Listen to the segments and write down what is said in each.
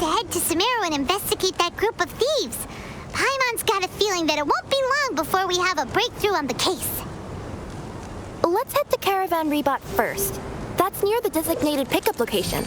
to head to Sumeru and investigate that group of thieves. Paimon's got a feeling that it won't be long before we have a breakthrough on the case. Let's head to Caravan Ribat first. That's near the designated pickup location.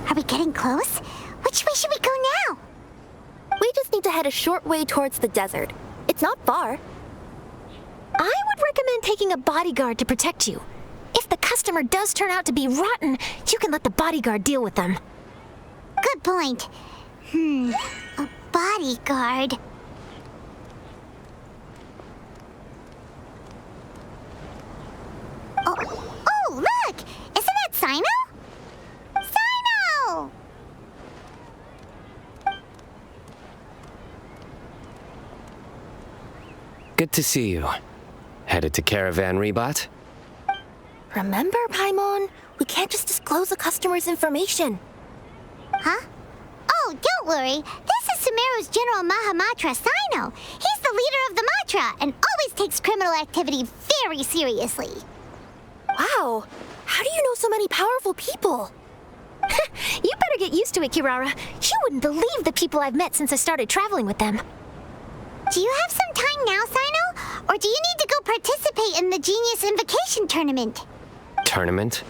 Are we getting close? Which way should we go now? We just need to head a short way towards the desert. It's not far. I would recommend taking a bodyguard to protect you. If the customer does turn out to be rotten, you can let the bodyguard deal with them. Good point. A bodyguard. Oh, look! Isn't that Cyno? Cyno! Good to see you. Headed to Caravan Ribat? Remember, Paimon? We can't just disclose the customer's information. Huh? Oh, don't worry. This is Sumeru's General Mahamatra, Cyno. He's the leader of the Matra and always takes criminal activity very seriously. Wow. How do you know so many powerful people? You better get used to it, Kirara. You wouldn't believe the people I've met since I started traveling with them. Do you have some time now, Cyno? Or do you need to go participate in the Genius Invocation Tournament? Tournament?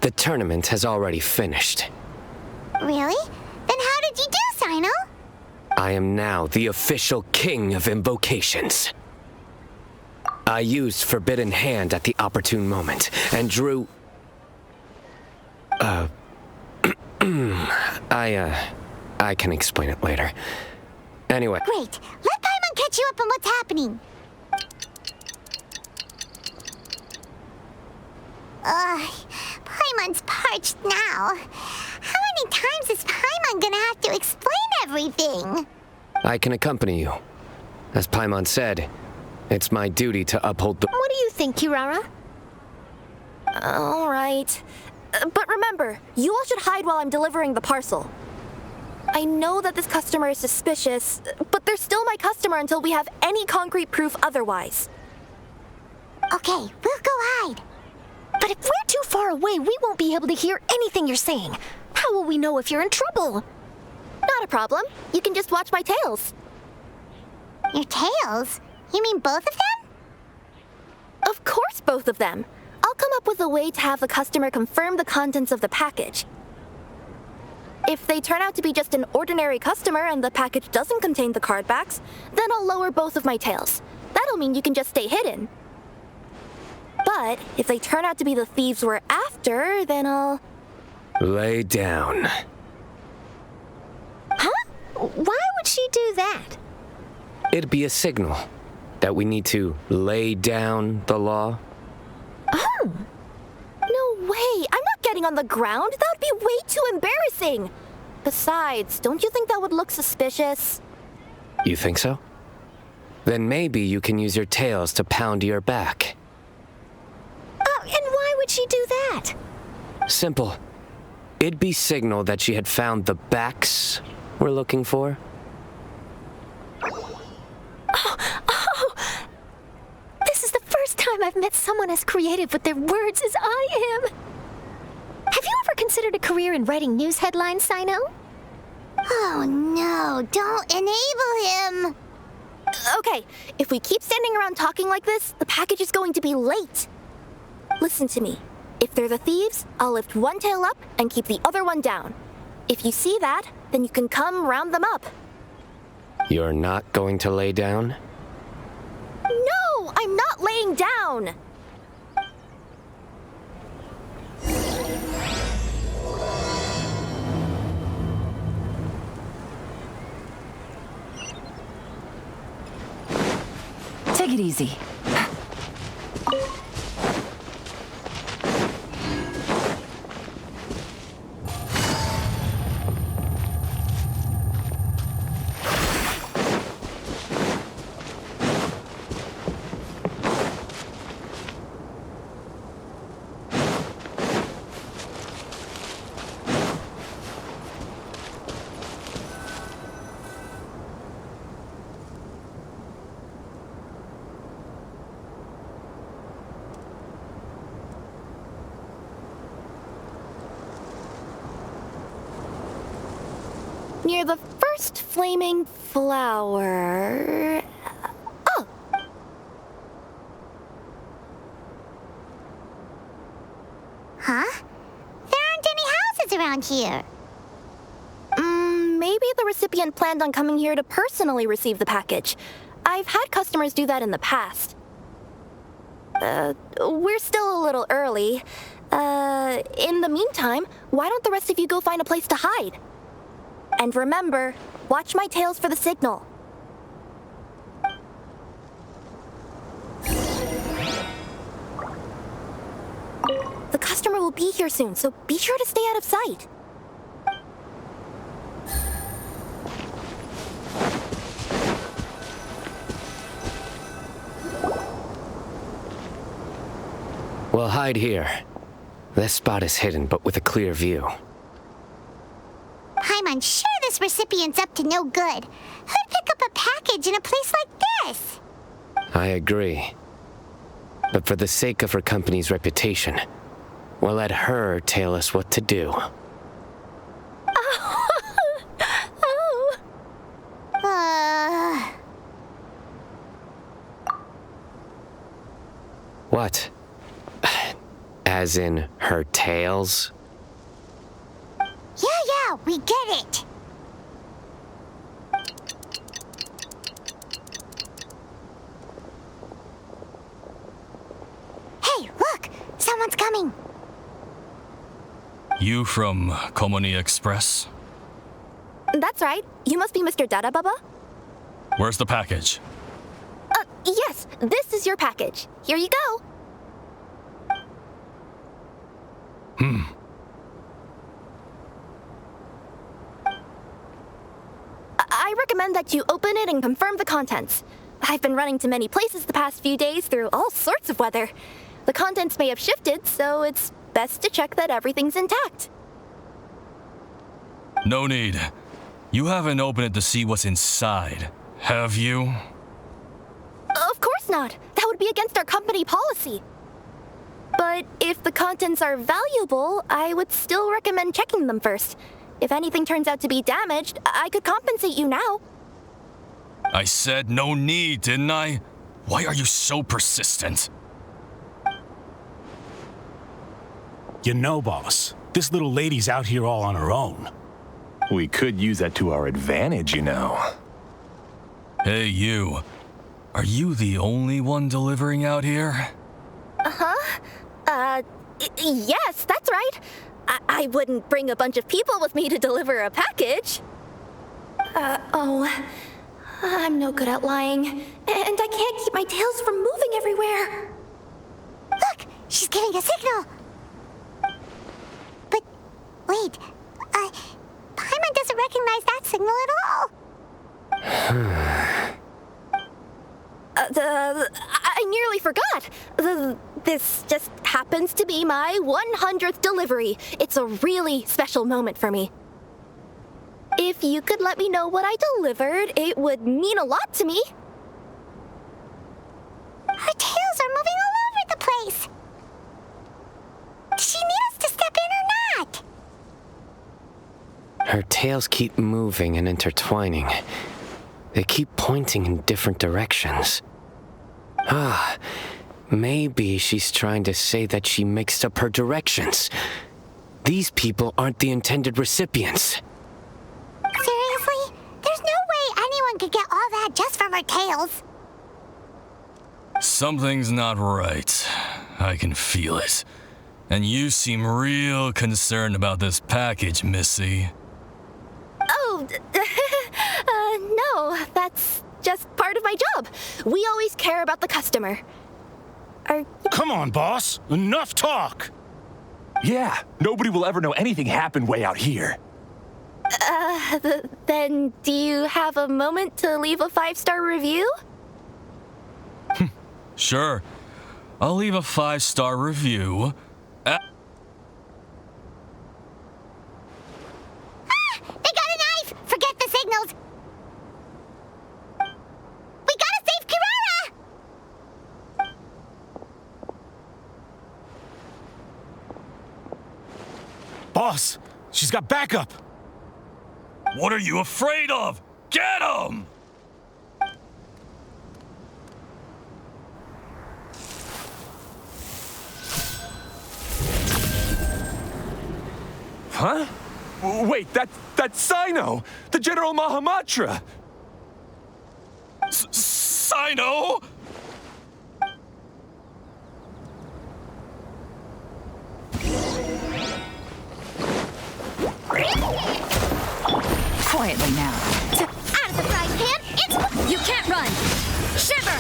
The tournament has already finished. Really? Then how did you do, Cyno? I am now the official king of invocations. I used Forbidden Hand at the opportune moment and drew... I can explain it later. Anyway. Great. Let Paimon catch you up on what's happening. Paimon's parched now. How many times is Paimon gonna have to explain everything? I can accompany you. As Paimon said, it's my duty to uphold the... What do you think, Kirara? All right. But remember, you all should hide while I'm delivering the parcel. I know that this customer is suspicious, but they're still my customer until we have any concrete proof otherwise. Okay, we'll go hide. But if we're too far away, we won't be able to hear anything you're saying. How will we know if you're in trouble? Not a problem. You can just watch my tails. Your tails? You mean both of them? Of course, both of them. I'll come up with a way to have the customer confirm the contents of the package. If they turn out to be just an ordinary customer and the package doesn't contain the card backs, then I'll lower both of my tails. That'll mean you can just stay hidden. But if they turn out to be the thieves we're after, then I'll... Lay down. Huh? Why would she do that? It'd be a signal that we need to lay down the law. Oh! No way! I'm not getting on the ground! That would be way too embarrassing! Besides, don't you think that would look suspicious? You think so? Then maybe you can use your tails to pound your back. And why would she do that? Simple. It'd be signal that she had found the backs we're looking for. Oh! This is the first time I've met someone as creative with their words as I am. Have you ever considered a career in writing news headlines, Cyno? Oh no, don't enable him! Okay, if we keep standing around talking like this, the package is going to be late. Listen to me. If they're the thieves, I'll lift one tail up and keep the other one down. If you see that, then you can come round them up. You're not going to lay down? No, I'm not laying down! Take it easy. Near the first flaming flower... Oh! Huh? There aren't any houses around here. Maybe the recipient planned on coming here to personally receive the package. I've had customers do that in the past. We're still a little early. In the meantime, why don't the rest of you go find a place to hide? And remember, watch my tails for the signal. The customer will be here soon, so be sure to stay out of sight. We'll hide here. This spot is hidden, but with a clear view. I'm unsure this recipient's up to no good. Who'd pick up a package in a place like this? I agree. But for the sake of her company's reputation, we'll let her tell us what to do. What? As in her tails? Yeah, we get it. Hey, look! Someone's coming. You from Komoni Express? That's right. You must be Mr. Dada Baba? Where's the package? Yes, this is your package. Here you go. I recommend that you open it and confirm the contents. I've been running to many places the past few days through all sorts of weather. The contents may have shifted, so it's best to check that everything's intact. No need. You haven't opened it to see what's inside, have you? Of course not. That would be against our company policy. But if the contents are valuable, I would still recommend checking them first. If anything turns out to be damaged, I could compensate you now. I said no need, didn't I? Why are you so persistent? You know, boss, this little lady's out here all on her own. We could use that to our advantage, you know. Hey, you. Are you the only one delivering out here? Yes, that's right. I wouldn't bring a bunch of people with me to deliver a package. I'm no good at lying, and I can't keep my tails from moving everywhere. Look, she's giving a signal. But, wait, Paimon doesn't recognize that signal at all. I nearly forgot. This just happens to be my 100th delivery. It's a really special moment for me. If you could let me know what I delivered, it would mean a lot to me. Her tails are moving all over the place. Does she need us to step in or not? Her tails keep moving and intertwining. They keep pointing in different directions. Maybe she's trying to say that she mixed up her directions. These people aren't the intended recipients. Seriously? There's no way anyone could get all that just from her tails. Something's not right. I can feel it. And you seem real concerned about this package, Missy. Oh, no, that's just part of my job. We always care about the customer. Come on, boss. Enough talk. Yeah, nobody will ever know anything happened way out here. Then do you have a moment to leave a 5-star review? Sure. I'll leave a 5-star review. They got a knife! Forget the signals! We gotta save Kirara! Boss, she's got backup. What are you afraid of? Get him! Huh? Wait, that's Cyno! The General Mahamatra! Cyno? Quietly now. Out of the frying pan, it's... You can't run! Shiver!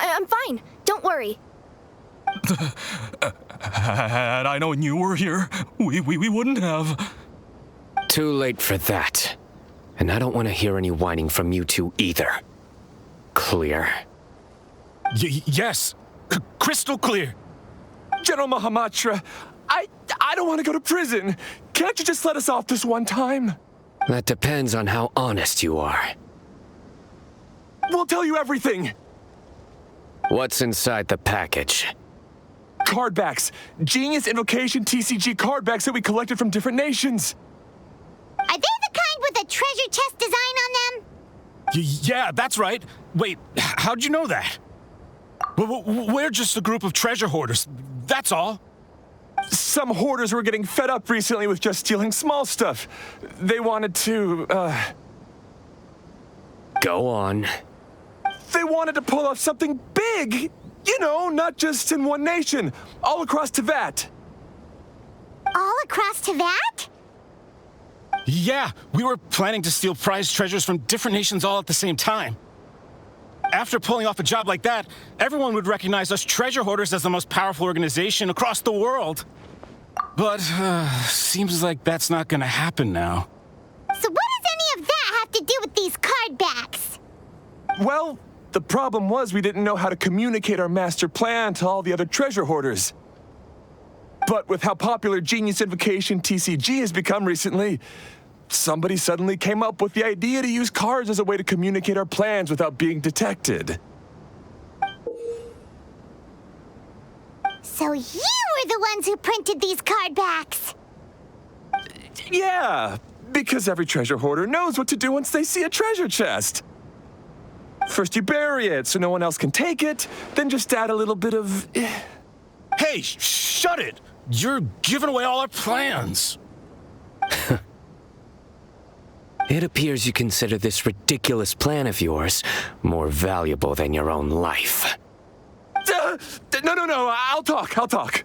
I'm fine. Don't worry. Had I known you were here, we wouldn't have. Too late for that. And I don't want to hear any whining from you two either. Clear? Yes. Crystal clear. General Mahamatra, I don't want to go to prison. Can't you just let us off this one time? That depends on how honest you are. We'll tell you everything. What's inside the package? Card backs. Genius Invocation TCG card backs that we collected from different nations. Are they the kind with a treasure chest design on them? Yeah, that's right. Wait, how'd you know that? We're just a group of treasure hoarders. That's all. Some hoarders were getting fed up recently with just stealing small stuff. They wanted to, Go on. They wanted to pull off something big. You know, not just in one nation. All across Teyvat. All across Teyvat? Yeah, we were planning to steal prized treasures from different nations all at the same time. After pulling off a job like that, everyone would recognize us treasure hoarders as the most powerful organization across the world. But, seems like that's not gonna happen now. So what does any of that have to do with these card backs? Well, the problem was we didn't know how to communicate our master plan to all the other treasure hoarders. But with how popular Genius Invocation TCG has become recently, somebody suddenly came up with the idea to use cards as a way to communicate our plans without being detected. So you were the ones who printed these card backs? Yeah, because every treasure hoarder knows what to do once they see a treasure chest. First you bury it so no one else can take it, then just add a little bit of... Hey, shut it! You're giving away all our plans. It appears you consider this ridiculous plan of yours more valuable than your own life. No, I'll talk.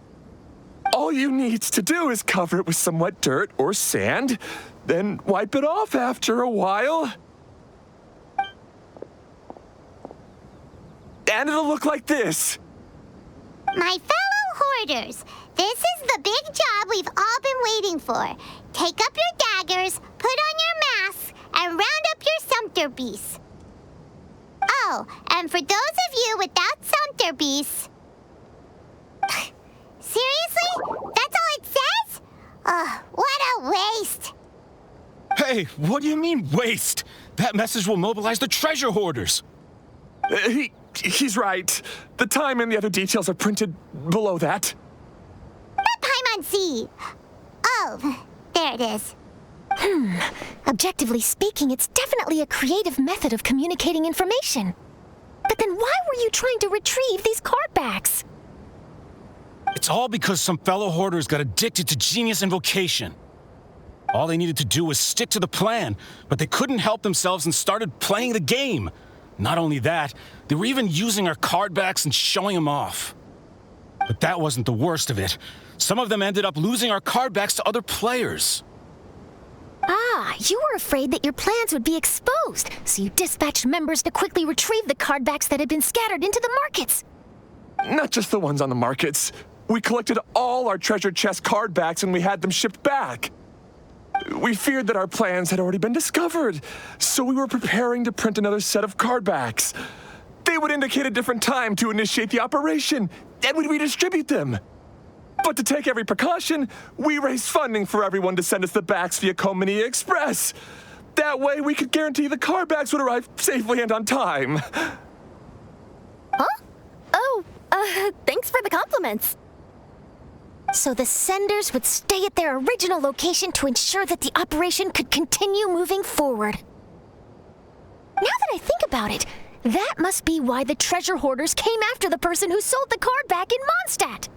All you need to do is cover it with some wet dirt or sand, then wipe it off after a while. And it'll look like this. My fellow hoarders, this is the big job we've all been waiting for. Take up your daggers, put on your masks, and round up your sumpter beasts. Oh, and for those of you without sumpter beasts... Seriously? That's all it says? What a waste. Hey, what do you mean, waste? That message will mobilize the treasure hoarders. He's right. The time and the other details are printed below that. Let Paimon see. Oh, there it is. Objectively speaking, it's definitely a creative method of communicating information. But then why were you trying to retrieve these card backs? It's all because some fellow hoarders got addicted to Genius Invocation. All they needed to do was stick to the plan, but they couldn't help themselves and started playing the game. Not only that, they were even using our card backs and showing them off. But that wasn't the worst of it. Some of them ended up losing our card backs to other players. Ah, You were afraid that your plans would be exposed, so you dispatched members to quickly retrieve the card backs that had been scattered into the markets. Not just the ones on the markets. We collected all our treasure chest card backs and we had them shipped back. We feared that our plans had already been discovered, so we were preparing to print another set of card backs. They would indicate a different time to initiate the operation, and we'd redistribute them. But to take every precaution, we raised funding for everyone to send us the backs via Komini Express. That way, we could guarantee the card backs would arrive safely and on time. Huh? Oh, thanks for the compliments. So the senders would stay at their original location to ensure that the operation could continue moving forward. Now that I think about it, that must be why the treasure hoarders came after the person who sold the card back in Mondstadt.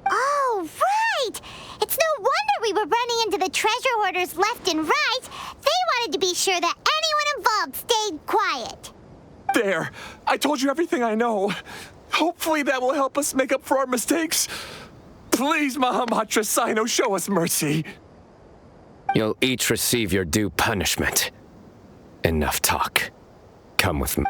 Oh, right! It's no wonder we were running into the treasure hoarders left and right. They wanted to be sure that anyone involved stayed quiet. There, I told you everything I know. Hopefully that will help us make up for our mistakes. Please, Mahamatra Cyno, show us mercy. You'll each receive your due punishment. Enough talk. Come with me.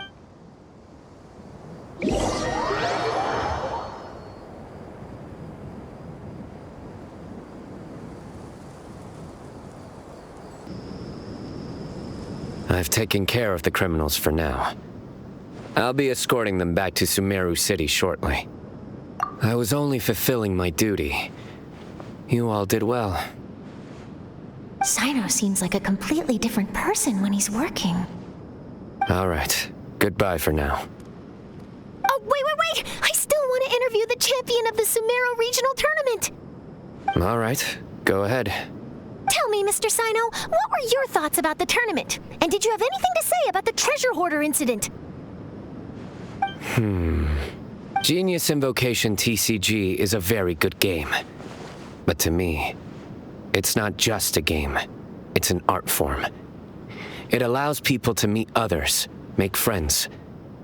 I've taken care of the criminals for now. I'll be escorting them back to Sumeru City shortly. I was only fulfilling my duty. You all did well. Cyno seems like a completely different person when he's working. All right. Goodbye for now. Oh, wait! I still want to interview the champion of the Sumeru Regional Tournament! All right. Go ahead. Tell me, Mr. Cyno, what were your thoughts about the tournament? And did you have anything to say about the treasure hoarder incident? Genius Invocation TCG is a very good game. But to me, it's not just a game. It's an art form. It allows people to meet others, make friends,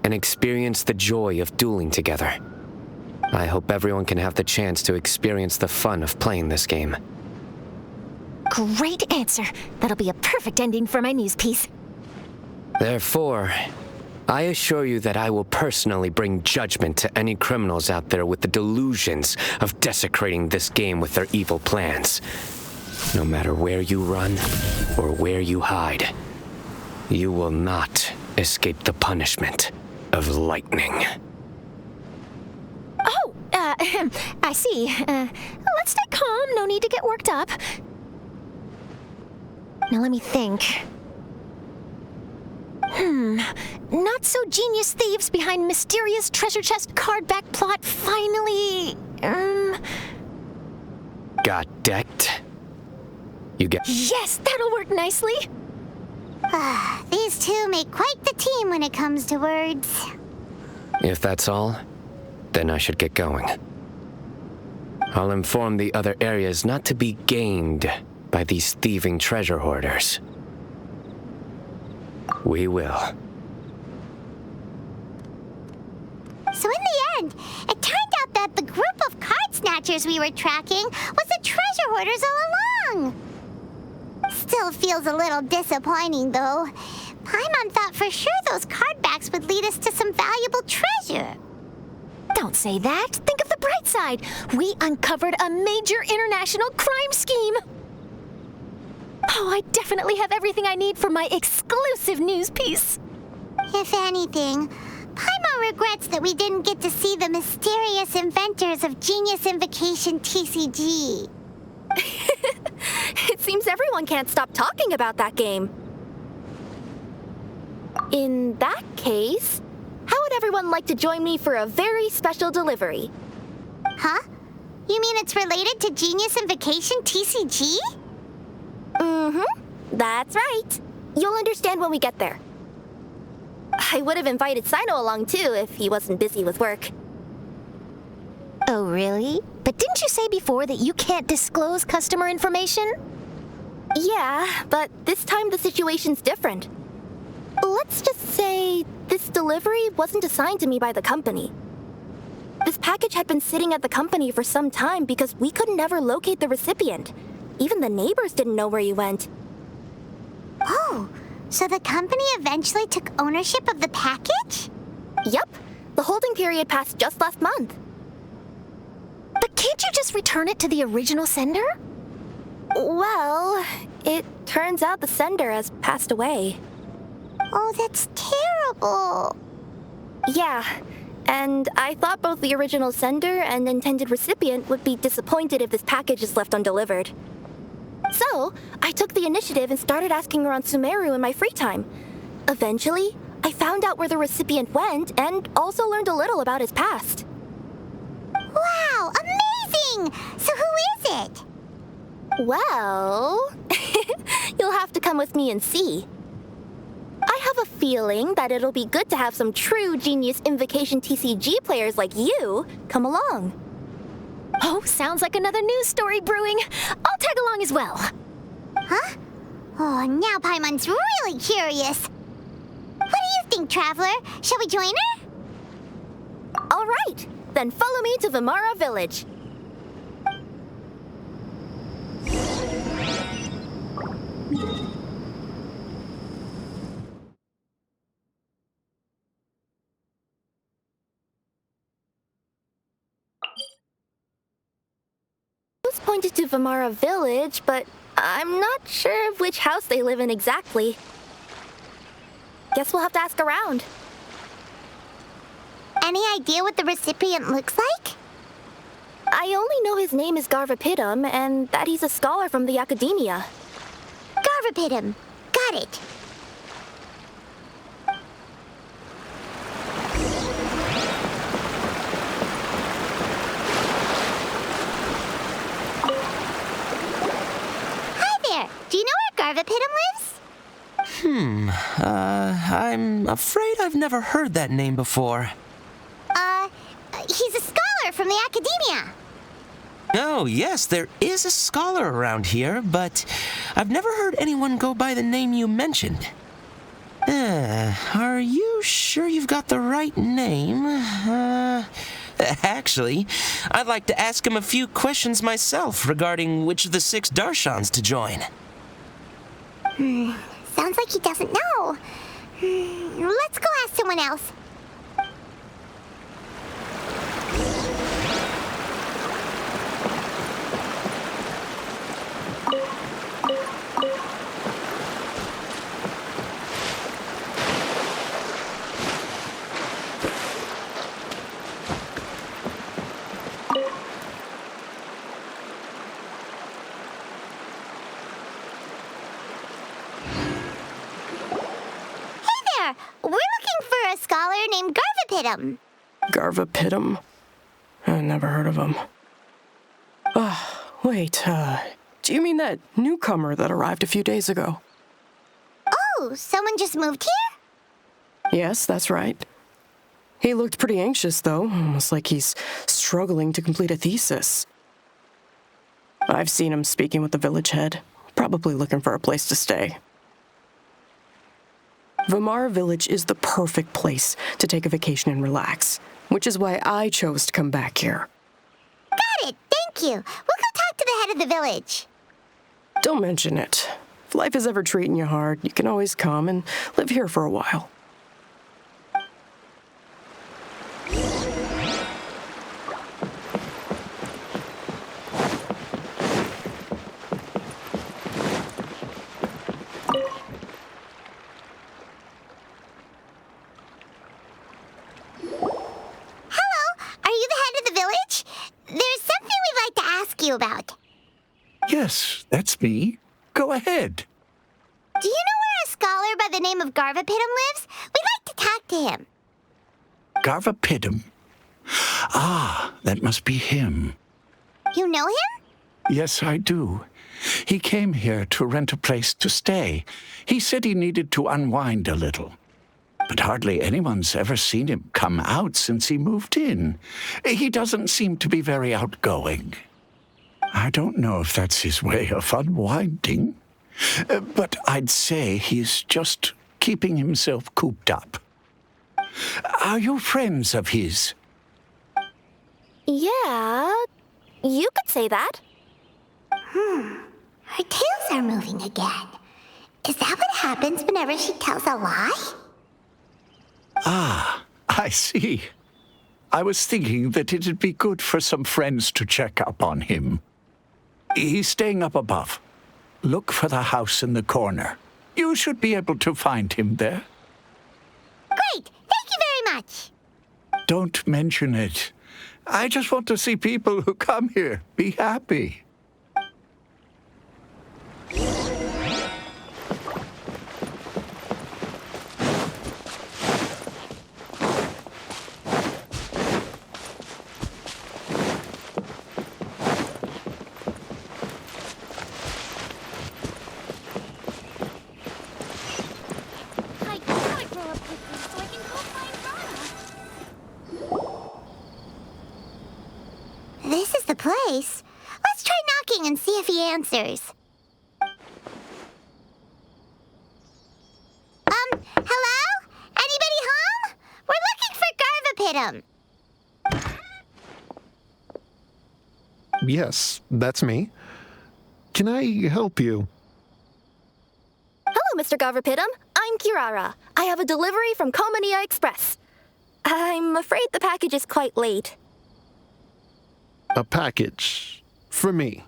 and experience the joy of dueling together. I hope everyone can have the chance to experience the fun of playing this game. Great answer. That'll be a perfect ending for my news piece. Therefore, I assure you that I will personally bring judgment to any criminals out there with the delusions of desecrating this game with their evil plans. No matter where you run or where you hide, you will not escape the punishment of lightning. Oh, I see. Let's stay calm. No need to get worked up. Now let me think. Not so genius thieves behind mysterious treasure chest card back plot finally, Got decked? You get... Yes, that'll work nicely. These two make quite the team when it comes to words. If that's all, then I should get going. I'll inform the other areas not to be gained by these thieving treasure hoarders. We will. So in the end, it turned out that the group of card snatchers we were tracking was the treasure hoarders all along. Still feels a little disappointing, though. Paimon thought for sure those card backs would lead us to some valuable treasure. Don't say that. Think of the bright side. We uncovered a major international crime scheme. Oh, I definitely have everything I need for my exclusive news piece. If anything, Paimon regrets that we didn't get to see the mysterious inventors of Genius Invocation TCG. It seems everyone can't stop talking about that game. In that case, how would everyone like to join me for a very special delivery? Huh? You mean it's related to Genius Invocation TCG? That's right. You'll understand when we get there. I would have invited Cyno along too if he wasn't busy with work. Oh, really? But didn't you say before that you can't disclose customer information? Yeah, but this time the situation's different. Let's just say this delivery wasn't assigned to me by the company. This package had been sitting at the company for some time because we could never locate the recipient. even the neighbors didn't know where you went. Oh, so the company eventually took ownership of the package? Yup, the holding period passed just last month. But can't you just return it to the original sender? Well, it turns out the sender has passed away. Oh, that's terrible. Yeah, and I thought both the original sender and intended recipient would be disappointed if this package is left undelivered. So, I took the initiative and started asking around Sumeru in my free time. Eventually, I found out where the recipient went and also learned a little about his past. Wow, amazing! So who is it? Well, you'll have to come with me and see. I have a feeling that it'll be good to have some true Genius Invocation TCG players like you come along. Oh, sounds like another news story brewing. I'll tag along as well. Huh? Oh, now Paimon's really curious. What do you think, Traveler? Shall we join her? All right, then follow me to Vimara Village. Pointed to Vimara Village, but I'm not sure of which house they live in exactly. Guess we'll have to ask around. Any idea what the recipient looks like? I only know his name is Garvipidam and that he's a scholar from the academia. Garvipidam. Got it. Do you know where Garvipidam lives? I'm afraid I've never heard that name before. He's a scholar from the academia. Oh, yes, there is a scholar around here, but I've never heard anyone go by the name you mentioned. Are you sure you've got the right name? Actually, I'd like to ask him a few questions myself regarding which of the 6 Darshans to join. Sounds like he doesn't know. Let's go ask someone else. We're looking for a scholar named Garvipidam. Garvipidam? I never heard of him. Wait, do you mean that newcomer that arrived a few days ago? Oh, someone just moved here? Yes, that's right. He looked pretty anxious, though, almost like he's struggling to complete a thesis. I've seen him speaking with the village head, probably looking for a place to stay. Vimara Village is the perfect place to take a vacation and relax, which is why I chose to come back here. Got it, thank you. We'll go talk to the head of the village. Don't mention it. If life is ever treating you hard, you can always come and live here for a while. About. Yes, that's me. Go ahead. Do you know where a scholar by the name of Garvipidam lives? We'd like to talk to him. Garvipidam? Ah, that must be him. You know him? Yes, I do. He came here to rent a place to stay. He said he needed to unwind a little. But hardly anyone's ever seen him come out since he moved in. He doesn't seem to be very outgoing. I don't know if that's his way of unwinding, but I'd say he's just keeping himself cooped up. Are you friends of his? Yeah, you could say that. Her tails are moving again. Is that what happens whenever she tells a lie? Ah, I see. I was thinking that it'd be good for some friends to check up on him. He's staying up above. Look for the house in the corner. You should be able to find him there. Great! Thank you very much! Don't mention it. I just want to see people who come here be happy. This is the place. Let's try knocking and see if he answers. Hello? Anybody home? We're looking for Garvipidam. Yes, that's me. Can I help you? Hello, Mr. Garvipidam. I'm Kirara. I have a delivery from Komania Express. I'm afraid the package is quite late. A package? For me?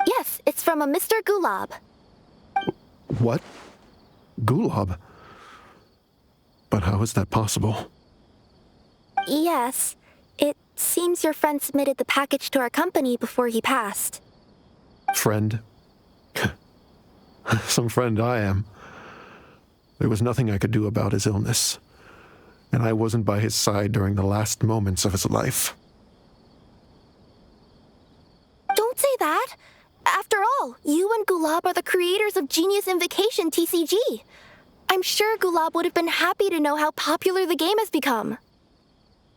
Yes, it's from a Mr. Gulab. What? Gulab? But how is that possible? Yes. It seems your friend submitted the package to our company before he passed. Friend? Some friend I am. There was nothing I could do about his illness, and I wasn't by his side during the last moments of his life. Don't say that. After all, you and Gulab are the creators of Genius Invocation TCG. I'm sure Gulab would have been happy to know how popular the game has become.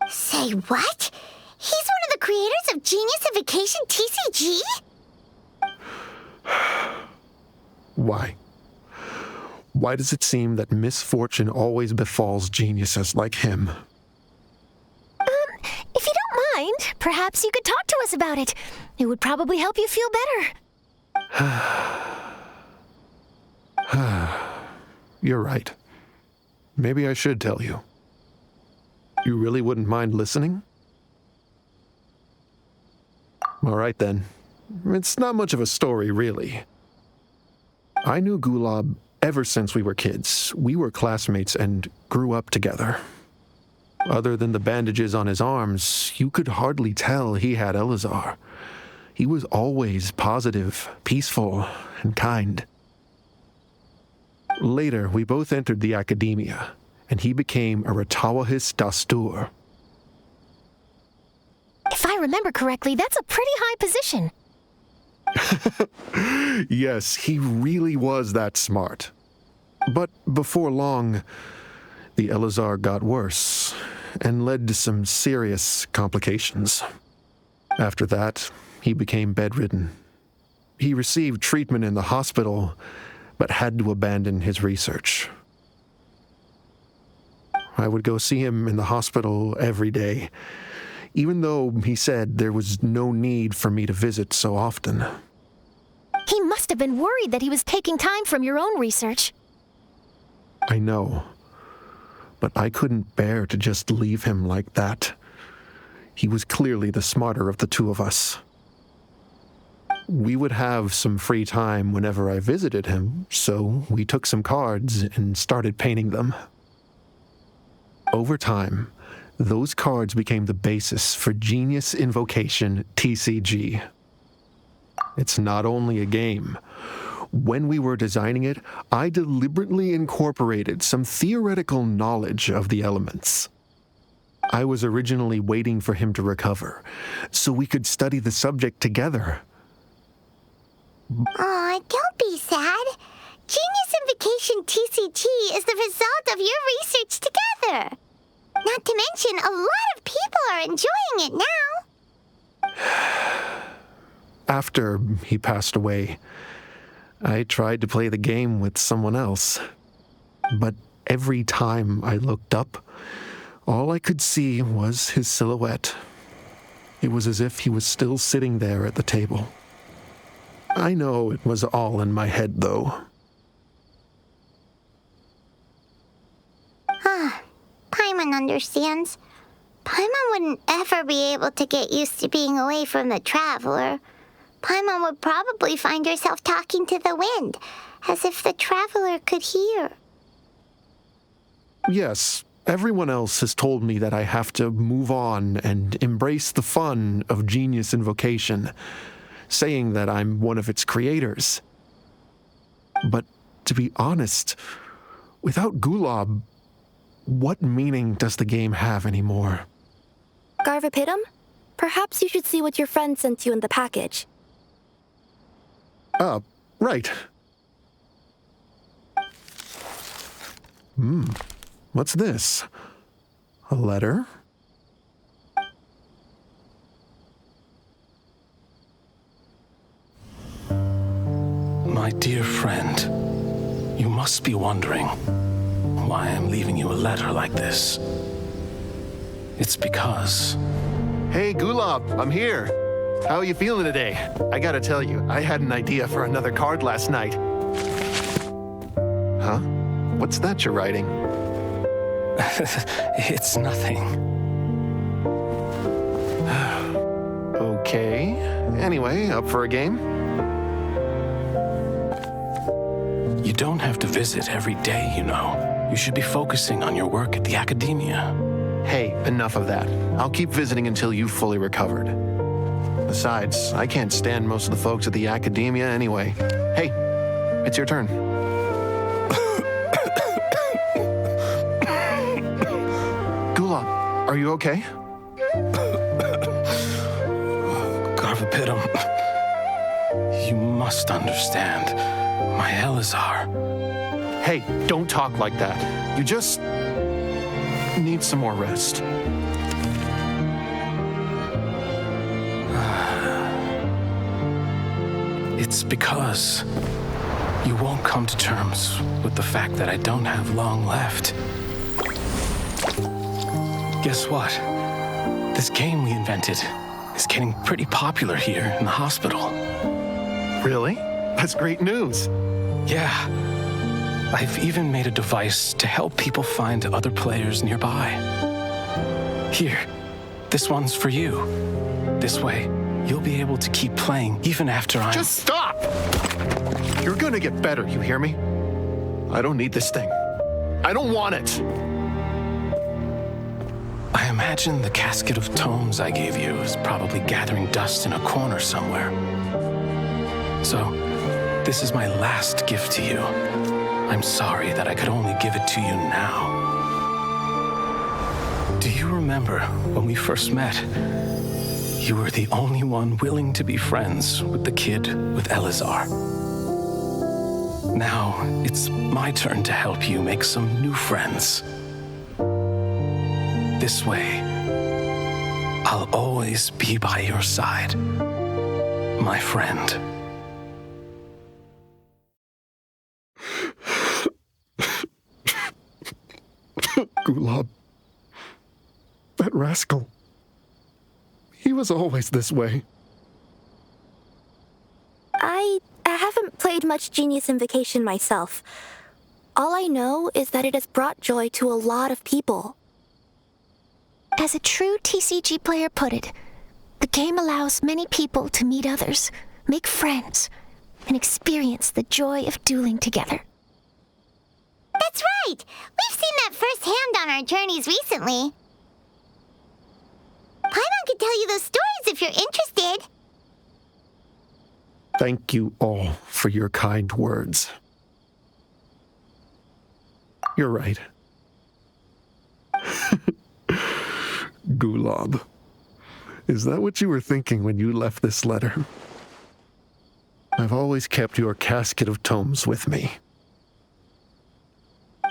Say what? He's one of the creators of Genius Invocation TCG? Why? Why does it seem that misfortune always befalls geniuses like him? If you don't mind, perhaps you could talk to us about it. It would probably help you feel better. You're right. Maybe I should tell you. You really wouldn't mind listening? All right, then. It's not much of a story, really. I knew Gulab ever since we were kids. We were classmates and grew up together. Other than the bandages on his arms, you could hardly tell he had Elazar. He was always positive, peaceful, and kind. Later, we both entered the academia, and he became a Ratawahis Dastur. If I remember correctly, that's a pretty high position. Yes, he really was that smart. But before long, the Elazar got worse and led to some serious complications. After that, he became bedridden. He received treatment in the hospital, but had to abandon his research. I would go see him in the hospital every day, even though he said there was no need for me to visit so often. He must have been worried that he was taking time from your own research. I know, but I couldn't bear to just leave him like that. He was clearly the smarter of the two of us. We would have some free time whenever I visited him, so we took some cards and started painting them. Over time, those cards became the basis for Genius Invocation TCG. It's not only a game. When we were designing it, I deliberately incorporated some theoretical knowledge of the elements. I was originally waiting for him to recover, so we could study the subject together. Aw, don't be sad. Genius Invocation TCG is the result of your research together. Not to mention, a lot of people are enjoying it now. After he passed away, I tried to play the game with someone else. But every time I looked up, all I could see was his silhouette. It was as if he was still sitting there at the table. I know it was all in my head, though. Paimon understands. Paimon wouldn't ever be able to get used to being away from the Traveler. Paimon would probably find herself talking to the wind, as if the Traveler could hear. Yes, everyone else has told me that I have to move on and embrace the fun of Genius Invocation, saying that I'm one of its creators. But to be honest, without Gulob, what meaning does the game have anymore? Garvipidam? Perhaps you should see what your friend sent you in the package. Right. What's this? A letter? My dear friend, you must be wondering why I'm leaving you a letter like this. It's because... Hey, Gulob, I'm here. How are you feeling today? I gotta tell you, I had an idea for another card last night. Huh? What's that you're writing? It's nothing. Okay. Anyway, up for a game? You don't have to visit every day, you know. You should be focusing on your work at the academia. Hey, enough of that. I'll keep visiting until you've fully recovered. Besides, I can't stand most of the folks at the academia anyway. Hey, it's your turn. Gulob, are you okay? Garvipidam, you must understand. My Elazar. Hey, don't talk like that. You just need some more rest. It's because you won't come to terms with the fact that I don't have long left. Guess what? This game we invented is getting pretty popular here in the hospital. Really? That's great news. Yeah. I've even made a device to help people find other players nearby. Here, this one's for you. This way, you'll be able to keep playing even after I'm... Just stop! You're gonna get better, you hear me? I don't need this thing. I don't want it! I imagine the casket of tomes I gave you is probably gathering dust in a corner somewhere. So, this is my last gift to you. I'm sorry that I could only give it to you now. Do you remember when we first met? You were the only one willing to be friends with the kid with Elazar. Now, it's my turn to help you make some new friends. This way, I'll always be by your side, my friend. Gulob. That rascal. He was always this way. I haven't played much Genius Invocation myself. All I know is that it has brought joy to a lot of people. As a true TCG player put it, the game allows many people to meet others, make friends, and experience the joy of dueling together. That's right! We've seen that firsthand on our journeys recently. Paimon could tell you those stories if you're interested. Thank you all for your kind words. You're right. Gulob, is that what you were thinking when you left this letter? I've always kept your casket of tomes with me.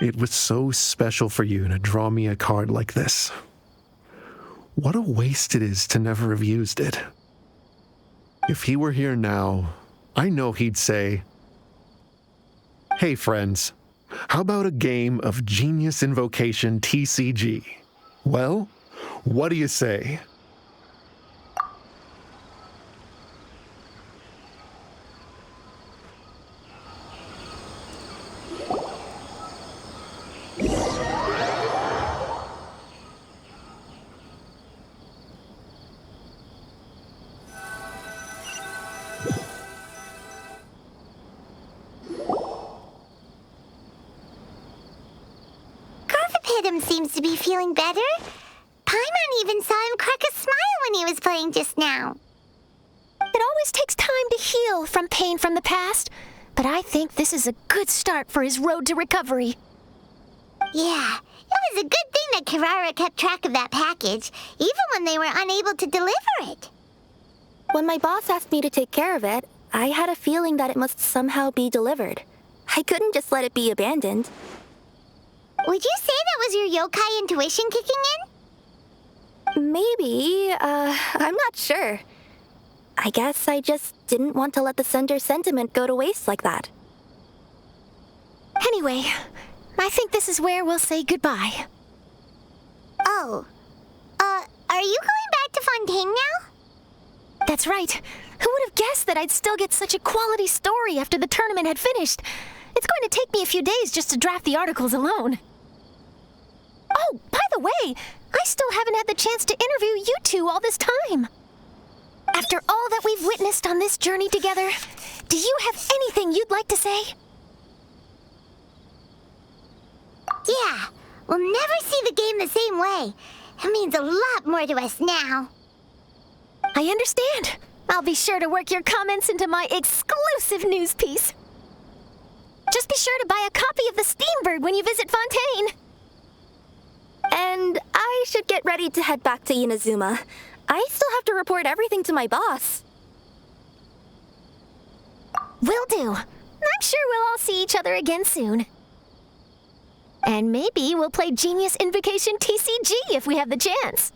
It was so special for you to draw me a card like this. What a waste it is to never have used it. If he were here now, I know he'd say, "Hey friends, how about a game of Genius Invocation TCG? Well, what do you say?" Garvipidam seems to be feeling better. Paimon even saw him crack a smile when he was playing just now. It always takes time to heal from pain from the past, but I think this is a good start for his road to recovery. Yeah, it was a good thing that Kirara kept track of that package, even when they were unable to deliver it. When my boss asked me to take care of it, I had a feeling that it must somehow be delivered. I couldn't just let it be abandoned. Would you say that was your yokai intuition kicking in? Maybe, I'm not sure. I guess I just didn't want to let the sender's sentiment go to waste like that. Anyway, I think this is where we'll say goodbye. Oh, are you going back to Fontaine now? That's right. Who would have guessed that I'd still get such a quality story after the tournament had finished? It's going to take me a few days just to draft the articles alone. Oh, by the way, I still haven't had the chance to interview you two all this time. After all that we've witnessed on this journey together, do you have anything you'd like to say? Yeah, we'll never see the game the same way. It means a lot more to us now. I understand. I'll be sure to work your comments into my exclusive news piece. Just be sure to buy a copy of the Steambird when you visit Fontaine. And I should get ready to head back to Inazuma. I still have to report everything to my boss. Will do. I'm sure we'll all see each other again soon. And maybe we'll play Genius Invocation TCG if we have the chance.